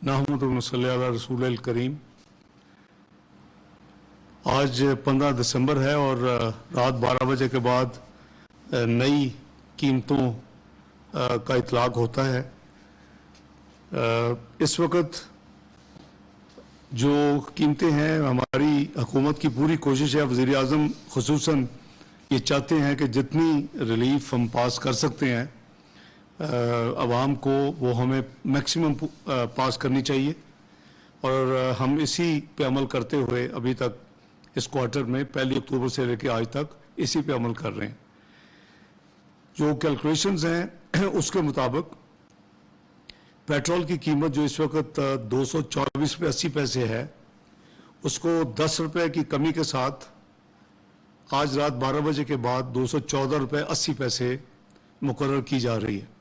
नहमदुहु व नसल्ली अला रसूलिल करीम। आज 15 दिसंबर है और रात 12 बजे के बाद नई कीमतों का इतलाक होता है। इस वक्त जो कीमतें हैं, हमारी हुकूमत की पूरी कोशिश है, वज़ीर आज़म खुसूसन ये चाहते हैं कि जितनी रिलीफ हम पास कर सकते हैं आवाम को, वो हमें मैक्सिमम पास करनी चाहिए और हम इसी पे अमल करते हुए अभी तक इस क्वार्टर में 1 अक्टूबर से लेकर आज तक इसी पे अमल कर रहे हैं। जो कैलकुलेशंस हैं उसके मुताबिक पेट्रोल की कीमत जो इस वक्त 224 रुपये 80 पैसे है, उसको 10 रुपये की कमी के साथ आज रात 12 बजे के बाद 214 रुपये 80 पैसे मुकर्रर की जा रही है।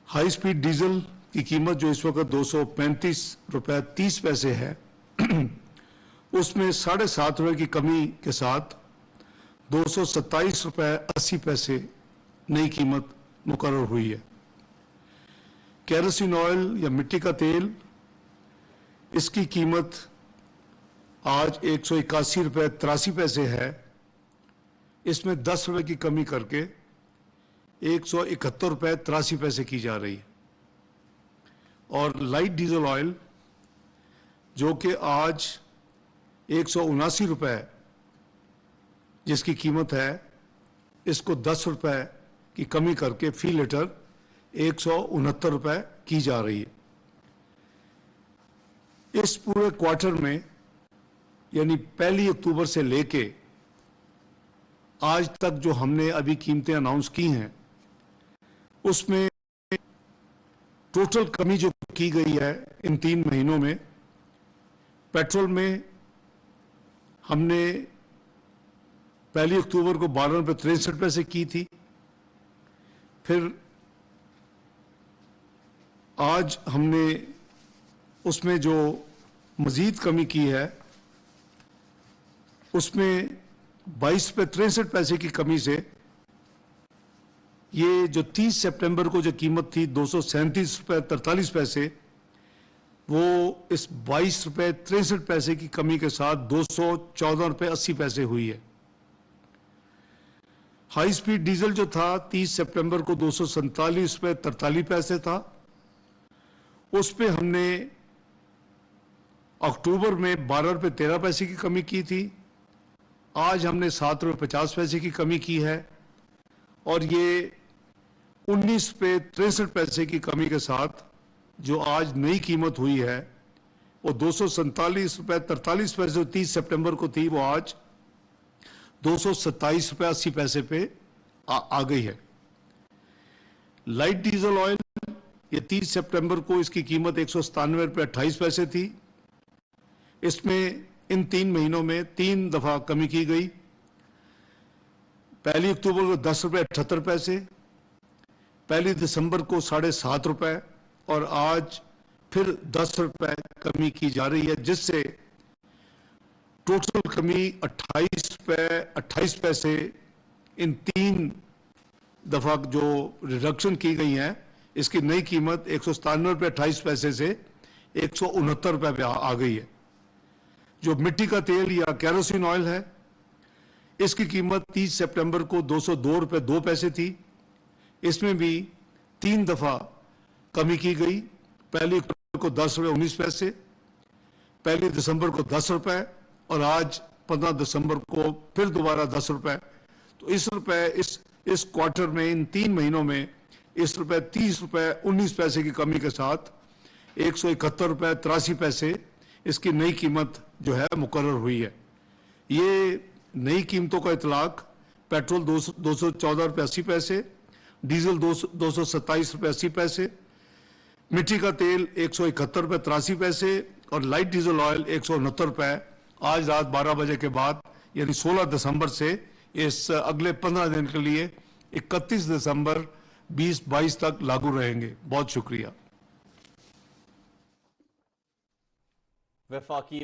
हाई स्पीड डीजल की कीमत जो इस वक्त 235 रुपये 30 पैसे है उसमें 7.5 रुपये की कमी के साथ 227 रुपये 80 पैसे नई कीमत मुकर्रर हुई है। केरोसिन ऑयल या मिट्टी का तेल, इसकी कीमत आज 181 रुपये 83 पैसे है, इसमें 10 रुपये की कमी करके 171 रुपये 83 पैसे की जा रही है। और लाइट डीजल ऑयल जो कि आज 179 रुपये जिसकी कीमत है, इसको 10 रुपये की कमी करके फी लीटर 169 रुपये की जा रही है। इस पूरे क्वार्टर में यानी 1 अक्टूबर से लेके आज तक जो हमने अभी कीमतें अनाउंस की हैं, उसमें टोटल कमी जो की गई है इन 3 महीनों में, पेट्रोल में हमने 1 अक्टूबर को 12 रुपये 63 पैसे की थी, फिर आज हमने उसमें जो मजीद कमी की है उसमें 22 रुपये 63 पैसे की कमी से ये जो 30 सितंबर को जो कीमत थी 237 रुपये 43 पैसे, वो इस 22 रुपये 63 पैसे की कमी के साथ 214 रुपये 80 पैसे हुई है। हाई स्पीड डीजल जो था 30 सितंबर को 247 रुपये 43 पैसे था, उस पे हमने अक्टूबर में 12 रुपये 13 पैसे की कमी की थी, आज हमने 7 रुपये 50 पैसे की कमी की है और ये 19 रुपये 63 पैसे की कमी के साथ जो आज नई कीमत हुई है वो 247 रुपये 43 पैसे 30 सितंबर को थी, वो आज 227 रुपये 80 पैसे पे आ गई है। लाइट डीजल ऑयल ये 30 सितंबर को इसकी कीमत 197 रुपये 28 पैसे थी, इसमें इन 3 महीनों में 3 दफा कमी की गई। 1 अक्टूबर को 10 रुपये 78 पैसे, 1 दिसंबर को 7.5 रुपये और आज फिर 10 रुपये कमी की जा रही है, जिससे टोटल कमी 28 रुपये 28 पैसे इन 3 दफा जो रिडक्शन की गई है, इसकी नई कीमत 197 रुपये 28 पैसे से 169 रुपये पे आ गई है। जो मिट्टी का तेल या केरोसिन ऑयल है, इसकी कीमत 30 सितंबर को 202 रुपये 2 पैसे थी, इसमें भी 3 दफा कमी की गई। 1 अक्टूबर को 10 रुपये 19 पैसे, 1 दिसंबर को 10 रुपये और आज 15 दिसंबर को फिर दोबारा 10 रुपये। तो इस क्वार्टर में इन 3 महीनों में इस रुपये 30 रुपये 19 पैसे की कमी के साथ 171 रुपये 83 पैसे इसकी नई कीमत जो है मुकर्रर हुई है। ये नई कीमतों का इतलाक पेट्रोल 214 रुपये 80 पैसे, डीजल 227 रुपये 80 पैसे, मिट्टी का तेल 171 रुपये 83 पैसे और लाइट डीजल ऑयल 169 रुपये आज रात 12 बजे के बाद यानी 16 दिसंबर से इस अगले 15 दिन के लिए 31 दिसंबर 2022 तक लागू रहेंगे। बहुत शुक्रिया। वफाकी